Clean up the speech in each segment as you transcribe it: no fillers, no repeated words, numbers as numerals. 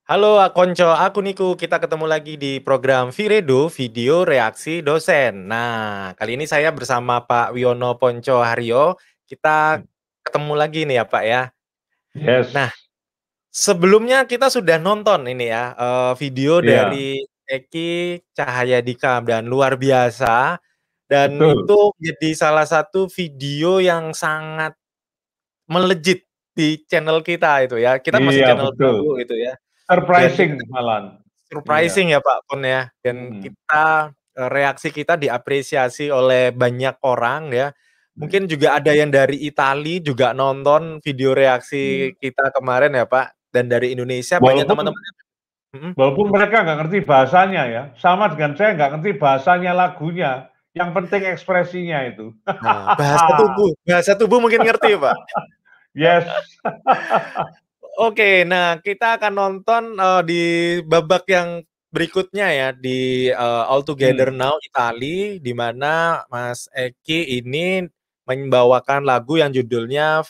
Halo Konco, aku Niku. Kita ketemu lagi di program Viredo, video reaksi dosen. Nah, kali ini saya bersama Pak Wiono Ponco Haryo. Kita ketemu lagi nih ya Pak ya. Nah, Yes, sebelumnya kita sudah nonton ini ya, video iya, dari Eki Cahyadika dan luar biasa. Dan betul. itu jadi salah satu video yang sangat melejit di channel kita itu ya. Kita masih Iya, channel betul. baru itu ya. Dan Surprising kita malahan. Iya, surprising ya Pak Pon ya, dan mhm. kita, reaksi kita diapresiasi oleh banyak orang ya. Mungkin juga ada yang dari Itali juga nonton video reaksi Iya. kita kemarin ya Pak, dan dari Indonesia banyak Walaupun teman-teman mhm, walaupun mereka nggak ngerti bahasanya ya, sama dengan saya nggak ngerti bahasanya lagunya, yang penting ekspresinya itu. nah bahasa tubuh mungkin ngerti Pak? Yes. Oke, nah kita akan nonton, di babak yang berikutnya ya, di, All Together Mmm, Now Italy, di mana Mas Eki ini membawakan lagu yang judulnya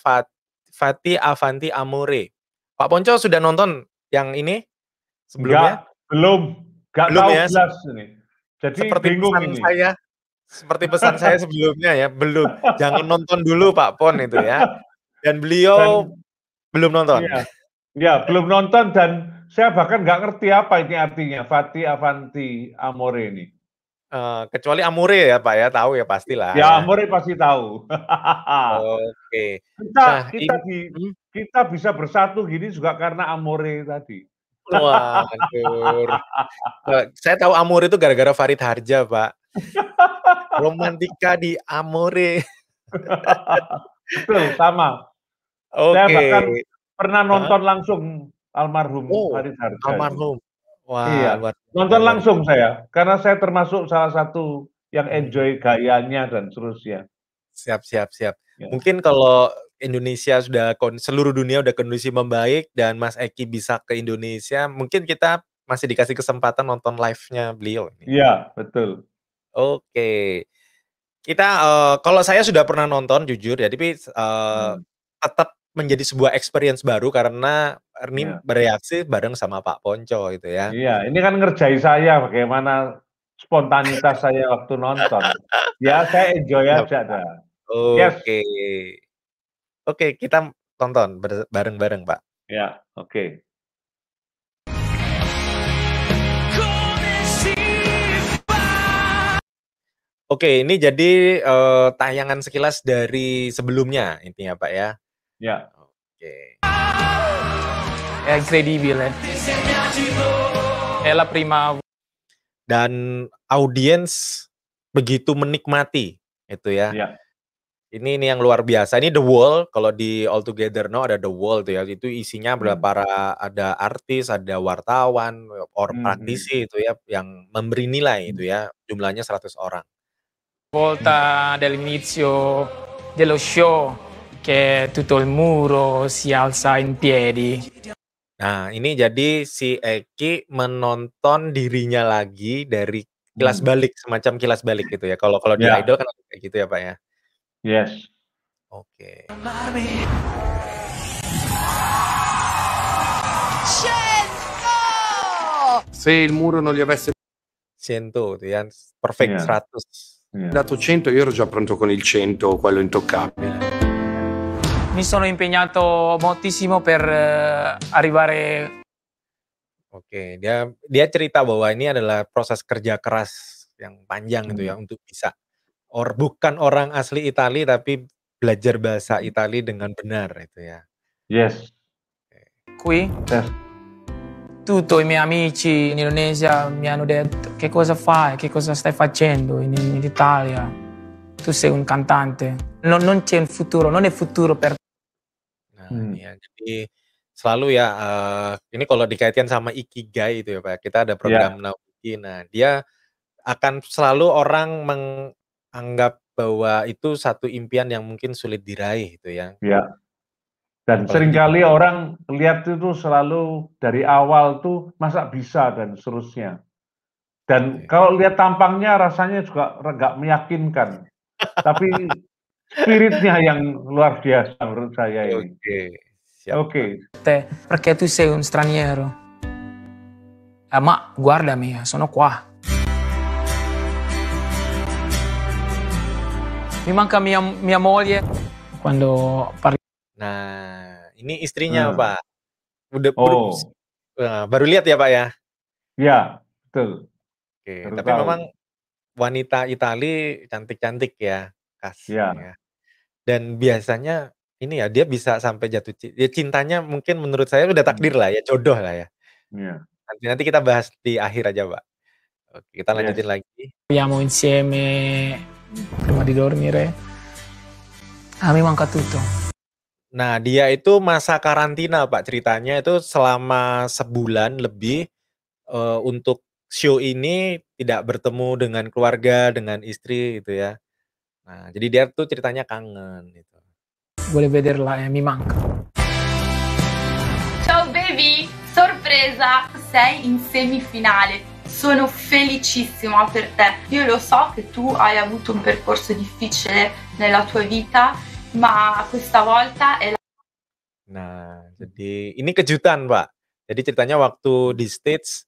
Fatti Avanti Amore. Pak Ponco sudah nonton yang ini sebelumnya? belum, nggak Belum tahu ya? belas ini. Jadi Seperti bingung pesan ini. saya seperti pesan saya sebelumnya ya, belum. Jangan nonton dulu Pak Pon itu ya, dan beliau Dan belum nonton. iya. Ya, belum nonton dan saya bahkan nggak ngerti apa ini artinya, Fati Avanti Amore ini. Kecuali Amore ya Pak ya, tahu ya pastilah Ya, ya. Amore pasti tahu. Oke. Kita Nah kita kita bisa bersatu gini juga karena Amore tadi. waduh, saya tahu Amore itu gara-gara Farid Harja, Pak. Romantika di Amore. Betul, sama. Saya Oke. bahkan pernah Heeh. nonton langsung almarhum Oh, Farid Harja itu. almarhum. Wah, Iya, luar biasa nonton luar langsung saya, karena saya termasuk salah satu yang mhm. enjoy gayanya dan seterusnya. Siap siap siap. Ya. Mungkin kalau Indonesia sudah seluruh dunia udah kondisi membaik dan Mas Eki bisa ke Indonesia, mungkin kita masih dikasih kesempatan nonton live-nya beliau ini. Iya, betul. Oke. Kita, kalau saya sudah pernah nonton jujur ya, tapi, Hmm, tetap menjadi sebuah experience baru karena ini iya. bereaksi bareng sama Pak Ponco gitu ya. Iya, ini kan ngerjai saya bagaimana spontanitas saya waktu nonton. Ya, saya enjoy Siap. aja dah. Yes, Oke. Oke, kita tonton bareng-bareng, Pak. ya, oke. Oke, ini jadi, tayangan sekilas dari sebelumnya intinya, Pak, ya. Ya, Oke. È incredibile. È la prima Dan audiens begitu menikmati, itu ya. ya. Ini yang luar biasa. Ini The Wall, kalau di All Together Now ada The Wall tuh ya, itu isinya Hmm, ada artis, ada wartawan, mhm, praktisi itu ya, yang memberi nilai mhm. itu ya, jumlahnya 100 orang. volta dell'inizio dello show che tutto il muro si alza in piedi. Nah, ini jadi si Eki menonton dirinya lagi dari kilas Mmm, balik, semacam kilas balik gitu ya. Kalau kalau di ya, Idol kan ada kayak gitu ya, Pak, ya? yes. Oke. Se il muro non gli avesse Sento itu ya, perfect Iya, 100. iya. dato 100 io ero già pronto con il 100, quello intoccabile. Mi sono impegnato moltissimo per arrivare. Oke, dia dia cerita bahwa ini adalah proses kerja keras yang panjang gitu ya Mmm, untuk bisa bukan orang asli Itali tapi belajar bahasa mhm. Itali dengan benar itu ya. Yes, Qui. yes. Tutti i miei amici in Indonesia mi hanno detto: che cosa fai? Che cosa stai facendo in Italia? Tu sei un cantante. Non c'è un futuro, non è futuro per. Nah, Mmm, iya jadi selalu ya, ini kalau dikaitkan sama ikigai itu ya Pak, kita ada iya, program Naoki. Nah, dia akan selalu orang menganggap bahwa itu satu impian yang mungkin sulit diraih gitu ya, iya. Dan apalagi di seringkali orang lihat itu selalu dari awal tuh, masa bisa dan seterusnya. gitu Dan ya. kalau lihat tampangnya rasanya juga nggak meyakinkan, tapi spiritnya yang luar biasa menurut saya ini. Oke, siap Pak. Oke, te perché tu sei un straniero. Ma, guardami, sono qua. Mi manca mia moglie quando parli. Nah, ini istrinya, Pak. Oh. Baru lihat ya, Pak ya? Ya, betul. Oke, Baru tapi tahu. memang wanita Itali cantik-cantik ya, khas Ya. ya. Dan biasanya ini ya, dia bisa sampai jatuh cintanya mungkin menurut saya udah takdir lah ya, jodoh lah ya. Iya. Nanti kita bahas di akhir aja, Pak. Oke, kita lanjutin Yes. lagi. Viviamo insieme prima di dormire. Mi manca tutto. Nah, dia itu masa karantina, Pak, ceritanya itu selama sebulan lebih untuk show ini tidak bertemu dengan keluarga, dengan istri gitu ya. Nah, jadi dia tuh ceritanya kangen gitu. Vuole vederla e mi manca. Ciao baby, sorpresa, sei in semifinale. Sono felicissima per te. Io lo so che tu hai avuto un percorso difficile nella tua vita, ma questa volta è la... Nah, jadi ini kejutan, Pak. Jadi ceritanya waktu di stage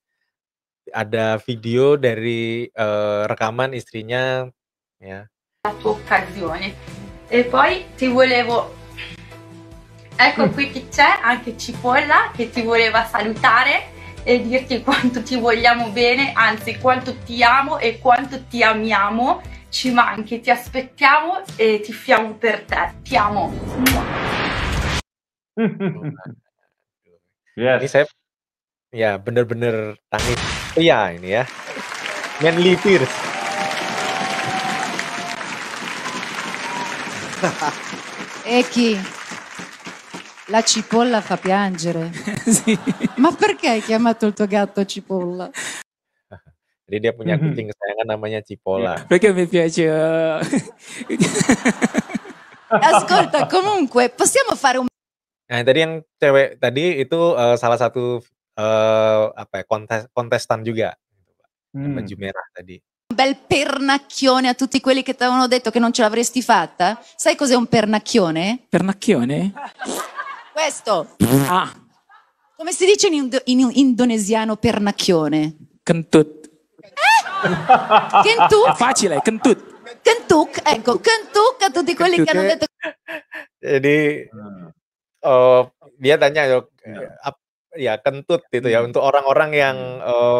ada video dari rekaman istrinya ya. la tua occasione. E poi ti volevo... Ecco qui che c'è anche Cipolla che ti voleva salutare e dirti quanto ti vogliamo bene, anzi quanto ti amo e quanto ti amiamo. Ci manchi, ti aspettiamo e tifiamo per te. Ti amo. Yes. Ini saya ya bener-bener tangis pria ini ya. Manly tears. Eki, la cipolla fa piangere. Sì. Ma perché hai chiamato il tuo gatto cipolla? Jadi dia punya kucing kesayangan namanya Cipolla. Perché mi piace. Ascolta, comunque, possiamo fare un Nah, tadi yang cewek tadi itu salah satu apa ya, kontestan juga gitu, Pak. Yang baju merah tadi. bel pernacchione a tutti quelli che ti avevano detto che non ce l'avresti fatta? Sai cos'è un pernacchione? Pernacchione? Questo. Ah, Come si dice in indonesiano pernacchione? kentut. Kentuk? È facile, kentut. Kentuk, ecco, kentuk a tutti quelli che hanno detto Jadi dia tanya ya kentut gitu ya untuk orang-orang yang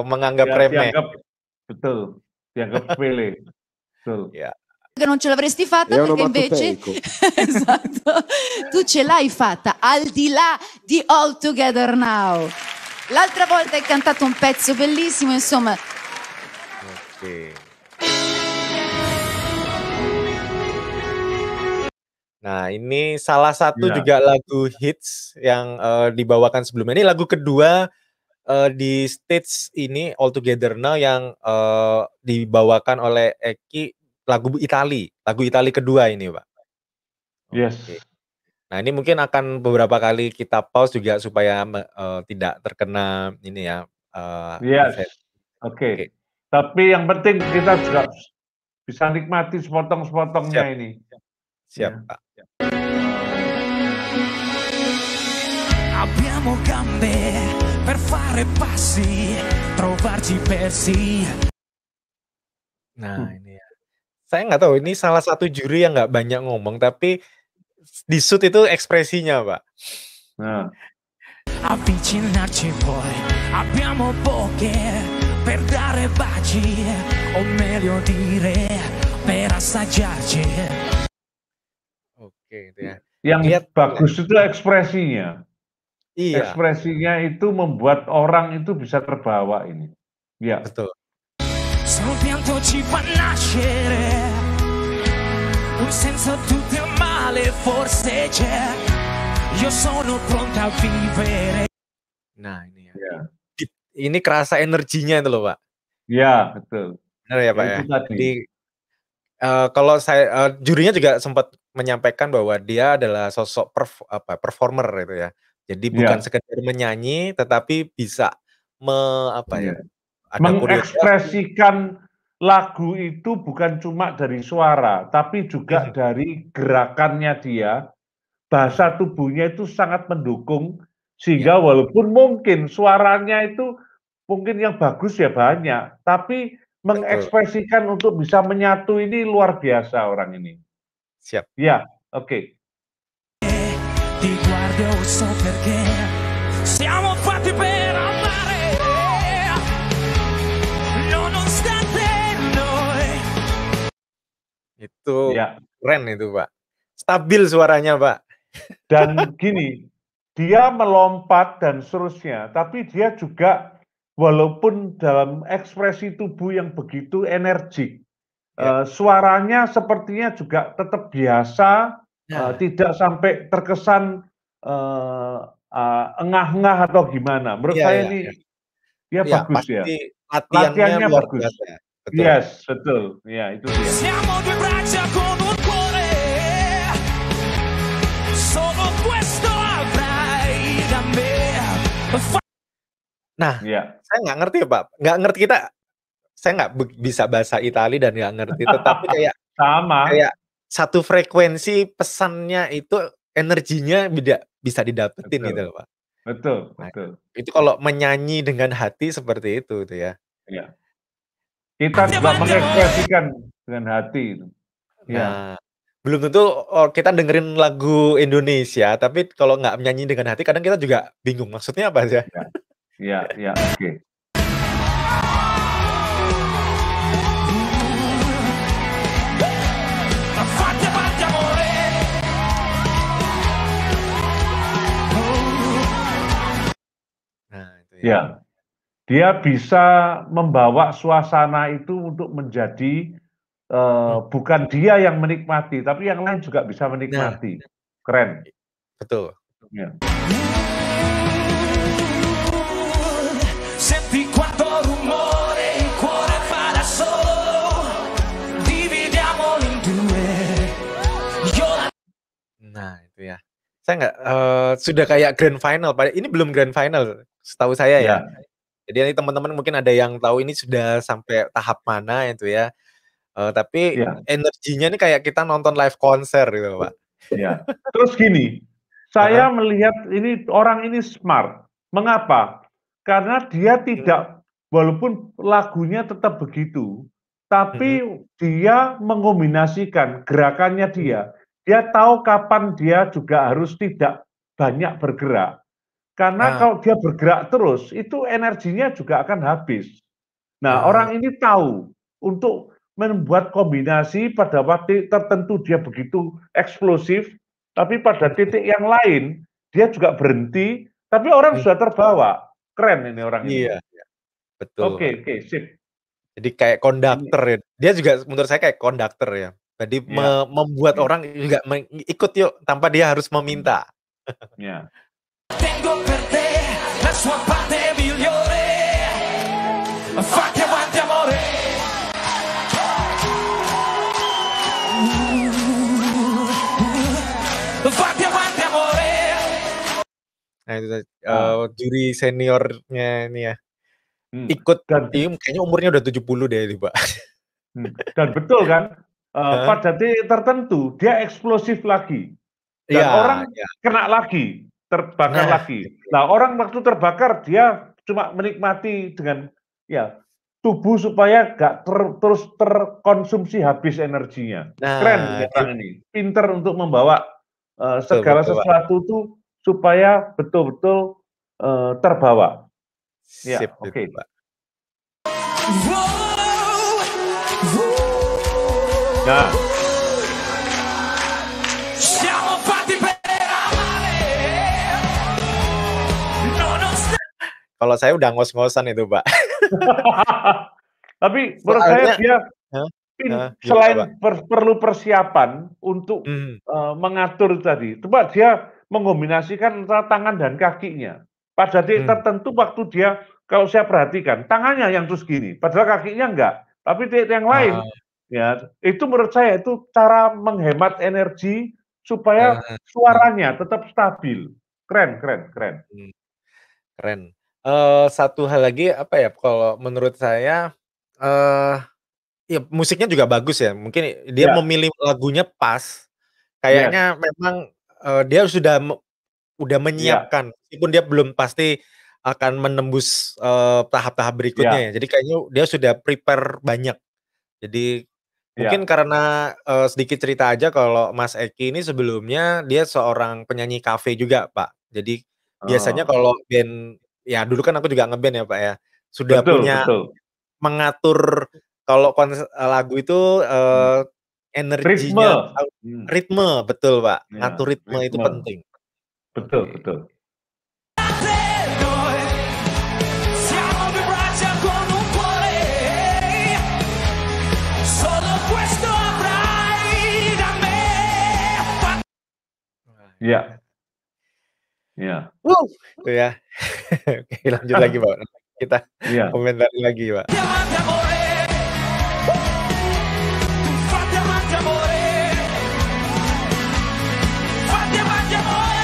menganggap remeh. Betul, dianggap sepele. Betul. Ya. che non ce l'avresti fatta perché invece esatto, tu ce l'hai fatta al di là di All Together Now. L'altra volta hai cantato un pezzo bellissimo, insomma. Oke. Nah, ini salah satu juga lagu hits yang dibawakan sebelumnya. Ini lagu kedua di stage ini All Together Now yang dibawakan oleh Eki, lagu Itali kedua ini, Pak. Yes. Oke. Nah, ini mungkin akan beberapa kali kita pause juga supaya tidak terkena ini ya. Yes. Oke. Tapi yang penting kita juga bisa nikmati sepotong-sepotongnya ini. Siap, Pak. Abbiamo gambe per fare passi, trovarci persi. Nah, ini ya. Saya nggak tahu, ini salah satu juri yang nggak banyak ngomong, tapi di shoot itu ekspresinya, Pak. Nah. Avvicinarci poi, abbiamo poche per dare baci, o meglio dire, per assaggiarci. Oke, itu ya. Yang Lihat bagus itu ekspresinya. Iya. Ekspresinya itu membuat orang itu bisa terbawa ini. Ya. Betul. Sul pianto ci fa nascere un senso tutto è male, forse c'è. Io sono pronta a vivere. Nah, ini ya. Ya. Ini kerasa energinya itu loh, Pak. Ya, betul. Benar ya, Pak ya. Itu tadi. Jadi kalau saya jurinya juga sempat menyampaikan bahwa dia adalah sosok performer gitu ya. Jadi bukan sekedar menyanyi, tetapi bisa ada mengekspresikan lagu itu bukan cuma dari suara, tapi juga dari gerakannya dia, bahasa tubuhnya itu sangat mendukung, sehingga walaupun mungkin suaranya itu mungkin yang bagus ya banyak, tapi mengekspresikan untuk bisa menyatu ini luar biasa orang ini. Siap. Ya, oke. Ti guardo so perché siamo fatti per amare, nonostante noi. Itu Ya. keren itu, Pak. Stabil suaranya, Pak. Dan gini, dia melompat dan seterusnya, tapi dia juga walaupun dalam ekspresi tubuh yang begitu energik, suaranya sepertinya juga tetap biasa, tidak sampai terkesan engah-engah atau gimana. Menurut saya ini dia bagus ya. Latihannya luar bagus. biasa. Betul. Yes, betul. Ya, itu dia. Siamo due braccia con un cuore, solo questo avrai da me. Nah, saya nggak ngerti ya Pak, nggak ngerti saya nggak bisa bahasa Itali dan nggak ngerti, tetapi kayak kayak satu frekuensi pesannya itu energinya bisa didapetin gitu loh Pak. Betul, nah, betul. Itu kalau menyanyi dengan hati seperti itu ya. Iya. Kita juga mengekspresikan dengan hati. Nah, belum tentu kita dengerin lagu Indonesia, tapi kalau nggak menyanyi dengan hati, kadang kita juga bingung maksudnya apa aja. Ya, oke. Nah, itu ya. Dia bisa membawa suasana itu untuk menjadi bukan dia yang menikmati, tapi yang lain juga bisa menikmati. Keren. Betul. Ya. Senti quanto rumore il cuore fa da solo, dividiamolo in due. Nah, itu ya. Saya nggak sudah kayak grand final. Ini belum grand final, setahu saya ya. Jadi nanti teman-teman mungkin ada yang tahu ini sudah sampai tahap mana itu ya. Tapi energinya ini kayak kita nonton live konser gitu, Pak. Ya. Terus gini, saya melihat ini orang ini smart. Mengapa? Karena dia tidak, walaupun lagunya tetap begitu, tapi dia mengombinasikan gerakannya dia. Dia tahu kapan dia juga harus tidak banyak bergerak. Karena kalau dia bergerak terus, itu energinya juga akan habis. Nah, orang ini tahu untuk membuat kombinasi pada waktu tertentu dia begitu eksplosif, tapi pada titik yang lain dia juga berhenti, tapi orang sudah terbawa. Keren ini orang ini. Iya, betul. Oke, sip. Jadi kayak konduktor ya. Dia juga menurut saya kayak konduktor ya. Jadi membuat orang juga ikut yuk tanpa dia harus meminta. Ya. Tengo per te la sua parte migliore. Fatti avanti amore. Fatti avanti amore. Nah itu juri seniornya ini ya. Ikut tim kayaknya umurnya udah 70 deh Pak. Dan betul kan? Pada titik tertentu dia eksplosif lagi. Dan orang kena lagi. Terbakar lagi. Nah, orang waktu terbakar dia cuma menikmati dengan tubuh supaya gak terus terkonsumsi habis energinya. Keren orang ini. Pinter untuk membawa segala sesuatu itu supaya betul-betul terbawa. Ya, oke. Nah. Kalau saya udah ngos-ngosan itu, Pak. Tapi menurut saya dia selain perlu persiapan untuk mengatur tadi, coba dia mengombinasikan antara tangan dan kakinya. Pada titik tertentu waktu dia, kalau saya perhatikan, tangannya yang terus gini, padahal kakinya enggak. Tapi titik yang lain, ya itu menurut saya itu cara menghemat energi supaya suaranya tetap stabil. Keren. Keren. Satu hal lagi apa ya, kalau menurut saya ya musiknya juga bagus ya. Mungkin dia memilih lagunya pas. Kayaknya memang dia sudah menyiapkan, meskipun dia belum pasti akan menembus tahap-tahap berikutnya Ya, ya. Jadi kayaknya dia sudah prepare banyak. Jadi mungkin ya, karena sedikit cerita aja kalau Mas Eki ini sebelumnya dia seorang penyanyi kafe juga, Pak. Jadi biasanya oh, kalau band, ya dulu kan aku juga ngeband ya, Pak ya. Sudah betul, punya betul. mengatur kalau lagu itu energinya, Ritme, Hmm, ritme, betul Pak. ya, Ngatur ritme itu ritme, penting. betul, Oke. betul. Noi siamo vibrati con un cuore, solo questo avrai da me. Ya, ya, Itu ya. Oke, lanjut lagi Pak. Kita ya. komentari lagi Pak. Diamante amore, fatti amanti amore, fatti amanti amore.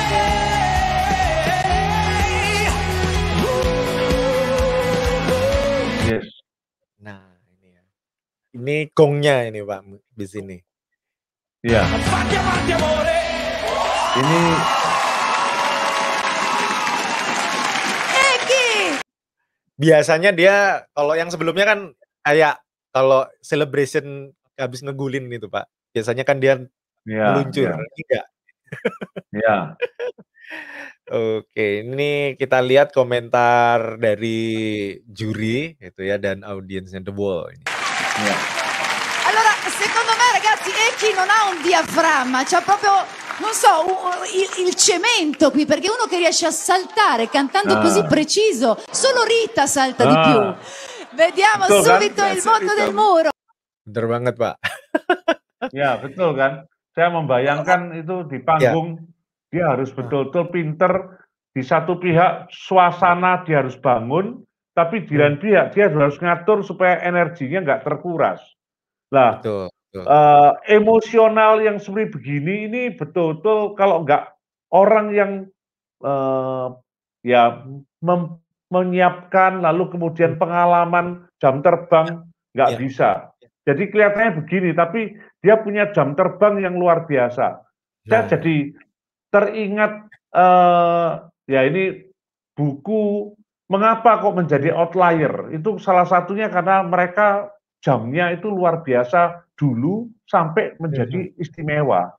Yes. Nah, ini ya. Ini gongnya ini Pak di sini. Ya, Fatti amanti amore. ini Eki! Biasanya dia kalau yang sebelumnya kan kayak kalau celebration habis ngegulin gitu Pak. Biasanya kan dia ya, meluncur. ya, Enggak. ya. Oke, ini kita lihat komentar dari juri itu ya dan audiensnya The Wall ini. Ya. Allora, secondo me ragazzi, Eki non ha un diaframma, c'ha proprio, non so, il cemento qui, perché uno che riesce a saltare cantando così preciso, solo Rita salta di più. Vediamo Betul kan? subito il voto del muro. Bener banget, Pak. Ya, betul kan? Saya membayangkan itu di panggung, dia harus betul-betul pinter. Di satu pihak suasana dia harus bangun, tapi di lain pihak dia harus ngatur supaya energinya nggak terkuras. Lah, Betul, betul. emosional yang seperti begini ini betul-betul kalau nggak orang yang ya menyiapkan lalu kemudian pengalaman jam terbang nggak Iya. bisa. Jadi kelihatannya begini, tapi dia punya jam terbang yang luar biasa. Saya Nah. jadi teringat ya ini buku mengapa kok menjadi outlier. Itu salah satunya karena mereka jamnya itu luar biasa dulu sampai menjadi istimewa.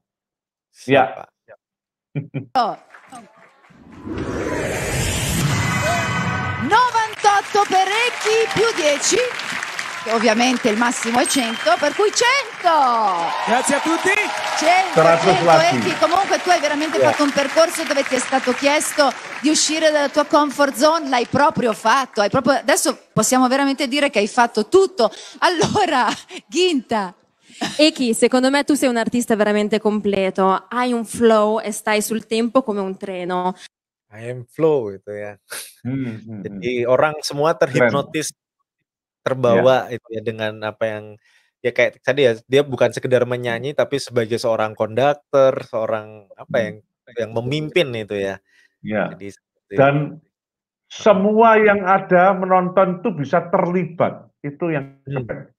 Siap, Ya. Pak. 98 per Eki più 10, che ovviamente il massimo è 100, per cui 100! Grazie a tutti. 100, 100 lati. Eki, comunque tu hai veramente fatto un percorso dove ti è stato chiesto di uscire dalla tua comfort zone, l'hai proprio fatto, adesso possiamo veramente dire che hai fatto tutto. Allora, Ghinta. Eki, secondo me tu sei un artista veramente completo, hai un flow e stai sul tempo come un treno. I am flow itu ya. Jadi orang semua terhipnotis, terbawa itu ya dengan apa yang ya kayak tadi ya, dia bukan sekedar menyanyi tapi sebagai seorang konduktor, seorang apa yang memimpin itu ya. Ya. Jadi Dan semua yang ada menonton itu bisa terlibat. Itu yang keren.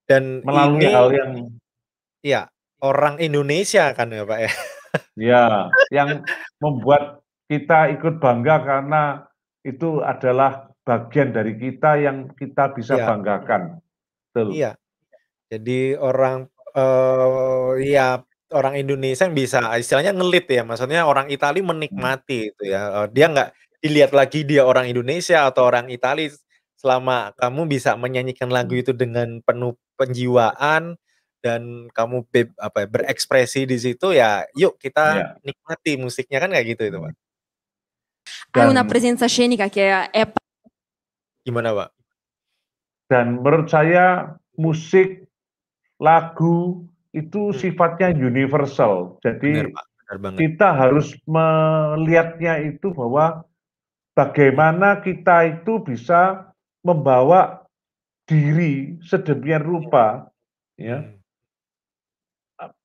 Dan Melalui ini hal yang ya orang Indonesia kan ya Pak ya. ya, yang membuat kita ikut bangga karena itu adalah bagian dari kita yang kita bisa banggakan. Betul. Iya. Jadi orang ya orang Indonesia yang bisa istilahnya ngelit ya, maksudnya orang Itali menikmati itu ya. Dia nggak dilihat lagi dia orang Indonesia atau orang Itali, selama kamu bisa menyanyikan lagu itu dengan penuh penjiwaan dan kamu berekspresi di situ ya, yuk kita nikmati musiknya kan kayak gitu itu, Pak. Hai una presenza scenica che è Gimana, Pak? Dan menurut saya musik, lagu itu sifatnya universal. Jadi Benar, Pak. Benar banget. kita harus melihatnya itu bahwa bagaimana kita itu bisa membawa diri sedemikian rupa, ya.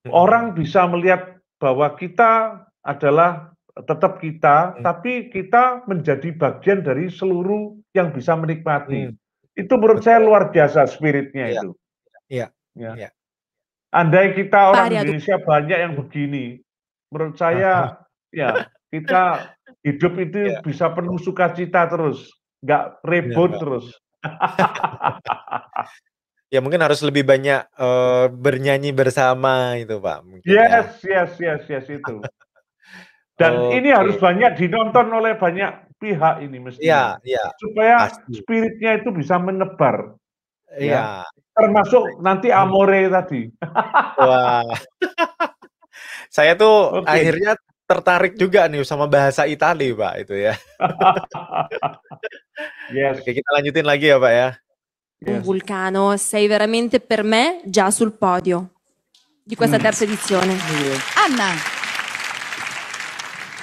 Orang bisa melihat bahwa kita adalah tetap kita, tapi kita menjadi bagian dari seluruh yang bisa menikmati. Itu menurut saya luar biasa spiritnya itu. Iya. Ya. Andai kita orang Indonesia banyak yang begini, menurut saya ya kita Hidup itu Iya. bisa penuh sukacita terus, nggak Benar, ribut Pak. terus. Ya mungkin harus lebih banyak, bernyanyi bersama itu, Pak, mungkin ya. Yes, itu. Dan ini harus Oke. banyak dinonton oleh banyak pihak ini mestinya, Iya, supaya pasti. spiritnya itu bisa menebar, ya. Iya. Termasuk nanti Amore tadi. Wah. Saya tuh Oke. akhirnya tertarik juga nih sama bahasa Itali, Pak, itu ya. Yes. Oke, kita lanjutin lagi ya, Pak, ya. Un vulcano, sei veramente per me già sul podio di questa terza edizione. Anna,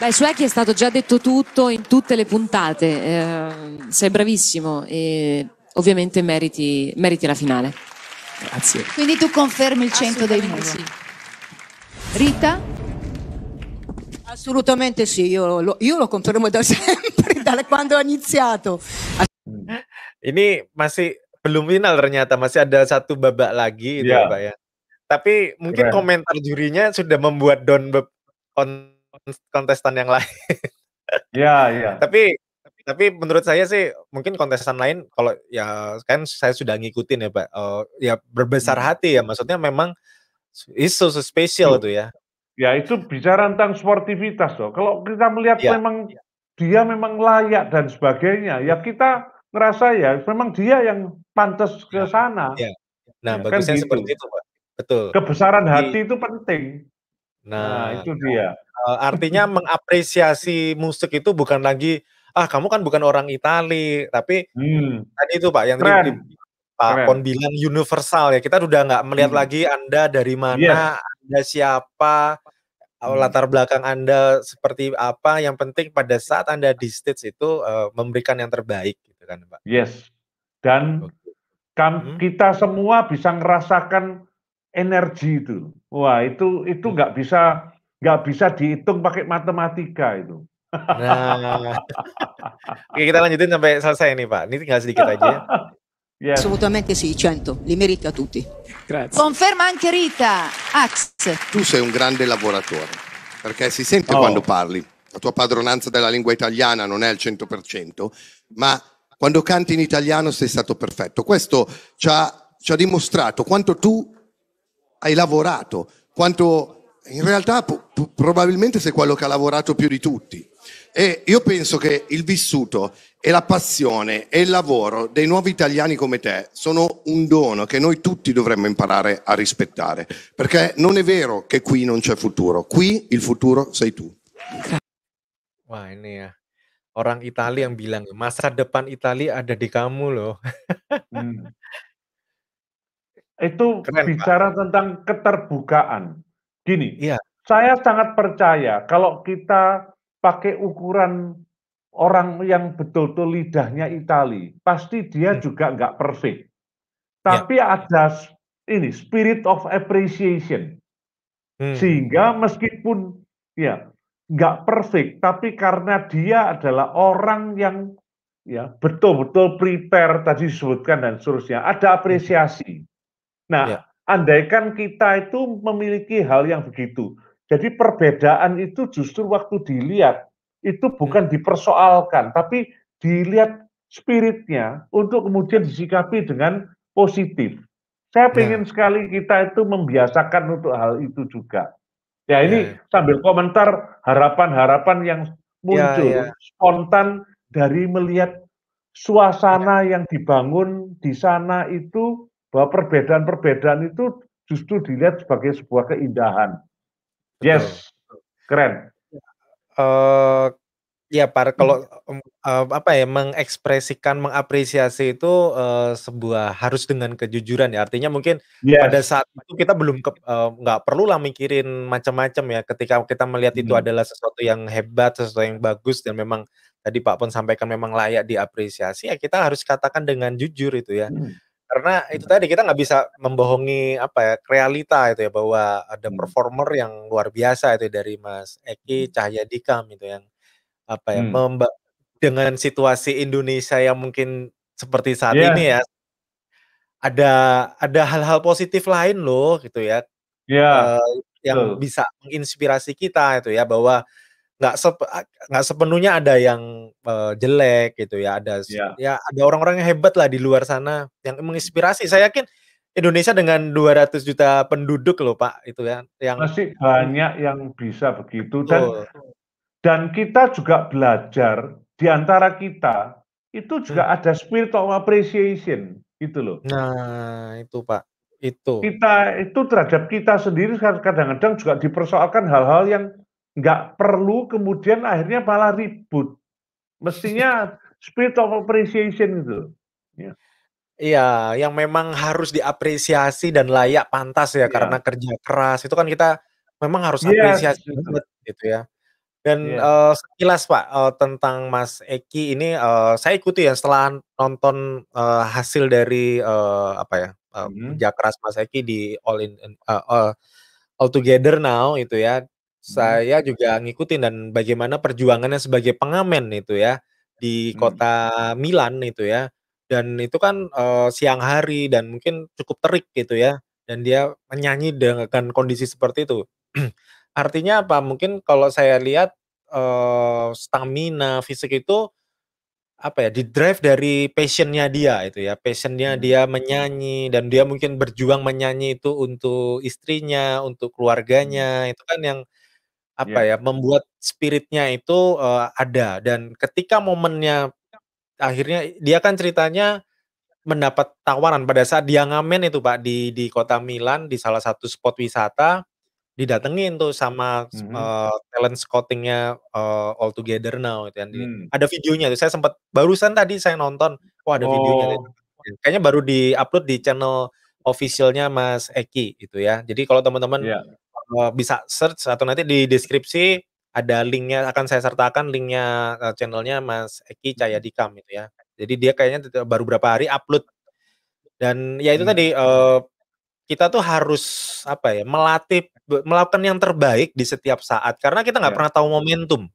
Beh, su Eki è stato già detto tutto in tutte le puntate. Sei bravissimo e ovviamente meriti la finale. Grazie. quindi tu confermi il 100 dei muri. Sì. Rita? Assolutamente sì, io lo confermo da sempre, da quando ho iniziato. Ini masih belum final ternyata, masih ada 1 babak lagi itu ya, Pak, ya. Tapi mungkin Keren. komentar jurinya sudah membuat down kontestan yang lain. Ya. Tapi menurut saya sih mungkin kontestan lain kalau ya kan saya sudah ngikutin ya, Pak, ya berbesar hati ya, maksudnya memang it's so special Loh. itu ya. Ya itu bicara tentang sportivitas loh. Kalau kita melihat Iya. memang dia memang layak dan sebagainya, ya kita ngerasa ya memang dia yang pantas ke sana. Iya. Nah, Ya, kan bagusnya gitu. seperti itu, Pak. Betul. Kebesaran Jadi hati itu penting. nah, itu dia. artinya mengapresiasi musik itu bukan lagi, kamu kan bukan orang Itali, tapi tadi itu, Pak, yang tadi Keren. Pak Keren. Pon bilang universal ya, kita udah nggak melihat lagi Anda dari mana, Anda siapa, latar belakang Anda seperti apa, yang penting pada saat Anda di stage itu, memberikan yang terbaik gitu kan, Pak. Yes. Dan kita semua bisa ngerasakan energi itu. Wah, itu nggak bisa dihitung pakai matematika itu. Nah. Oke, kita lanjutin sampai selesai nih, Pak. Ini tinggal sedikit aja. Yes. Assolutamente sì, 100, li merita tutti. Grazie. Conferma anche Rita. Ax. Tu sei un grande lavoratore, perché si sente quando parli. La tua padronanza della lingua italiana non è al 100%, ma quando canti in italiano sei stato perfetto. Questo ci ha dimostrato quanto tu hai lavorato, quanto in realtà probabilmente sei quello che ha lavorato più di tutti. E io penso che il vissuto e la passione e il lavoro dei nuovi italiani come te sono un dono che noi tutti dovremmo imparare a rispettare, perché non è vero che qui non c'è futuro, qui il futuro sei tu. Wah, ini ya, orang Italia yang bilang, masa depan Italia ada di kamu loh. Itu Keren, bicara tentang keterbukaan. Gini, Iya. saya sangat percaya kalau kita pakai ukuran orang yang betul-betul lidahnya Itali, pasti dia juga nggak perfect. Tapi ada ini spirit of appreciation. Sehingga meskipun ya nggak perfect, tapi karena dia adalah orang yang ya betul-betul prepare tadi disebutkan dan seterusnya, ada apresiasi. Nah, andaikan kita itu memiliki hal yang begitu, jadi perbedaan itu justru waktu dilihat itu bukan dipersoalkan, tapi dilihat spiritnya untuk kemudian disikapi dengan positif. Saya ingin sekali kita itu membiasakan untuk hal itu juga. Ya ini sambil komentar harapan-harapan yang muncul spontan dari melihat suasana yang dibangun di sana itu, bahwa perbedaan-perbedaan itu justru dilihat sebagai sebuah keindahan. Yes, keren. Ya, kalau apa ya, mengekspresikan, mengapresiasi itu sebuah harus dengan kejujuran ya. Artinya mungkin pada saat itu kita belum nggak perlulah mikirin macam-macam ya. Ketika kita melihat itu adalah sesuatu yang hebat, sesuatu yang bagus dan memang tadi Pak Pon sampaikan memang layak diapresiasi, ya kita harus katakan dengan jujur itu ya. Karena itu tadi kita nggak bisa membohongi apa ya, realita itu ya, bahwa ada performer yang luar biasa itu dari Mas Eki Cahyadikam itu yang apa ya, dengan situasi Indonesia yang mungkin seperti saat ini ya, ada hal-hal positif lain loh gitu ya, yang bisa menginspirasi kita itu ya, bahwa nggak sepenuhnya ada yang jelek gitu ya. Ya. Ya ada orang-orang yang hebat lah di luar sana yang menginspirasi. Saya yakin Indonesia dengan 200 juta penduduk loh Pak itu ya, yang Masih banyak yang bisa begitu betul. dan kita juga belajar di antara kita itu juga ada spirit of appreciation gitu loh. Nah, itu Pak. Itu. Kita itu terhadap kita sendiri kadang-kadang juga dipersoalkan hal-hal yang nggak perlu, kemudian akhirnya malah ribut. Mestinya spirit of appreciation itu. Ya. Iya, yang memang harus diapresiasi dan layak pantas ya karena kerja keras itu kan kita memang harus apresiasi banget gitu ya. Dan sekilas Pak tentang Mas Eki ini saya ikuti ya setelah nonton hasil dari apa ya kerja keras Mas Eki di All Together Now itu ya. Saya juga ngikutin dan bagaimana perjuangannya sebagai pengamen itu ya di kota Milan itu ya. Dan itu kan siang hari dan mungkin cukup terik gitu ya. Dan dia menyanyi dengan kondisi seperti itu. Artinya apa? Mungkin kalau saya lihat stamina fisik itu apa ya, di-drive dari passion-nya dia itu ya, passion-nya dia menyanyi dan dia mungkin berjuang menyanyi itu untuk istrinya, untuk keluarganya, itu kan yang apa ya, membuat spirit-nya itu ada dan ketika momennya akhirnya dia kan ceritanya mendapat tawaran pada saat dia ngamen itu Pak di kota Milan di salah satu spot wisata. Didatengin tuh sama talent scouting-nya All Together Now itu kan ada videonya tuh saya sempat barusan tadi saya nonton, oh ada videonya kayaknya baru di-upload di channel official-nya Mas Eki itu ya. Jadi kalau teman-teman bisa search atau nanti di deskripsi ada link-nya akan saya sertakan link-nya channel-nya Mas Eki Cahyadikam itu ya. Jadi dia kayaknya baru berapa hari upload dan ya itu tadi kita tuh harus apa ya, melakukan yang terbaik di setiap saat karena kita nggak pernah tahu momentum.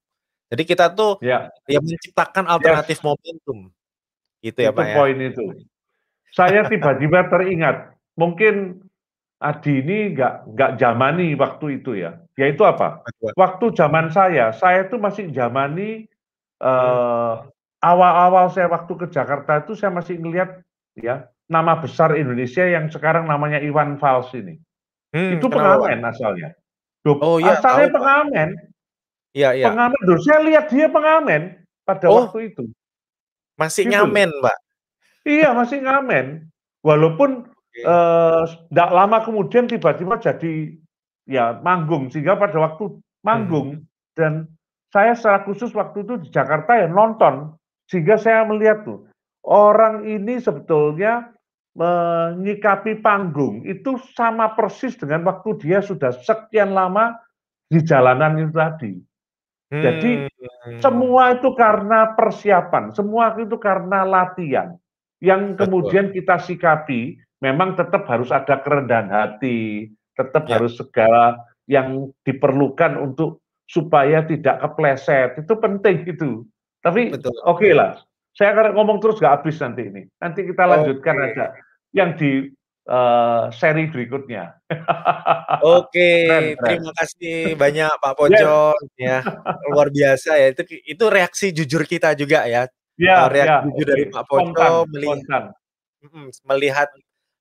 Jadi kita tuh ya menciptakan alternatif momentum. Gitu ya, itu Pak ya. poin itu. Saya tiba-tiba teringat, mungkin Adi ini nggak zamani waktu itu ya. Yaitu apa? Waktu zaman saya tuh masih zamani awal-awal saya waktu ke Jakarta itu saya masih ngelihat ya nama besar Indonesia yang sekarang namanya Iwan Fals ini. Itu pengamen asalnya. Oh iya, asalnya tahu, pengamen. Iya, iya. Pengamen, saya lihat dia pengamen pada waktu itu. Masih ngamen, Pak? Iya, masih ngamen. Walaupun tidak lama kemudian tiba-tiba jadi ya manggung, sehingga pada waktu manggung dan saya secara khusus waktu itu di Jakarta ya nonton, sehingga saya melihat tuh orang ini sebetulnya menyikapi panggung itu sama persis dengan waktu dia sudah sekian lama di jalanan itu tadi. Jadi semua itu karena persiapan, semua itu karena latihan. Yang kemudian kita sikapi, memang tetap harus ada kerendahan hati, tetap harus segala yang diperlukan untuk supaya tidak kepleset, itu penting itu. Tapi oke lah, saya akan ngomong terus gak habis nanti ini. Nanti kita lanjutkan aja yang di seri berikutnya. Oke, terima kasih banyak Pak Ponco ya. Luar biasa ya. Itu reaksi jujur kita juga ya. Reaksi jujur dari Pak Ponco melihat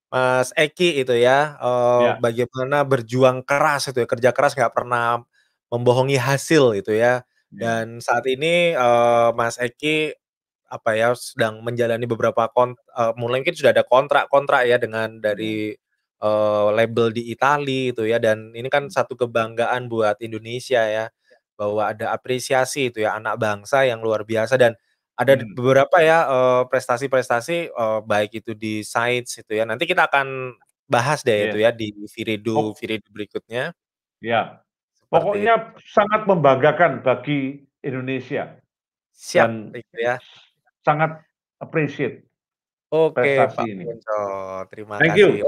Mas Eki itu ya, bagaimana berjuang keras itu ya, kerja keras nggak pernah membohongi hasil itu ya. Dan saat ini Mas Eki apa ya sedang menjalani beberapa mulai mungkin sudah ada kontrak-kontrak ya dengan dari label di Italia itu ya dan ini kan satu kebanggaan buat Indonesia ya bahwa ada apresiasi itu ya anak bangsa yang luar biasa dan ada beberapa ya prestasi-prestasi baik itu di sites itu ya nanti kita akan bahas deh itu ya di Viredo berikutnya. Ya, pokoknya sangat membanggakan bagi Indonesia. Siap, itu ya. Sangat appreciate prestasi Pak ini. Ponco, terima kasih.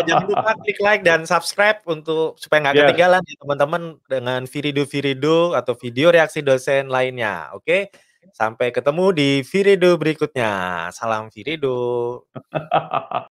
Jangan lupa klik like dan subscribe untuk supaya nggak ketinggalan ya teman-teman dengan Viredo atau video reaksi dosen lainnya. Oke, sampai ketemu di Viredo berikutnya. Salam Viredo.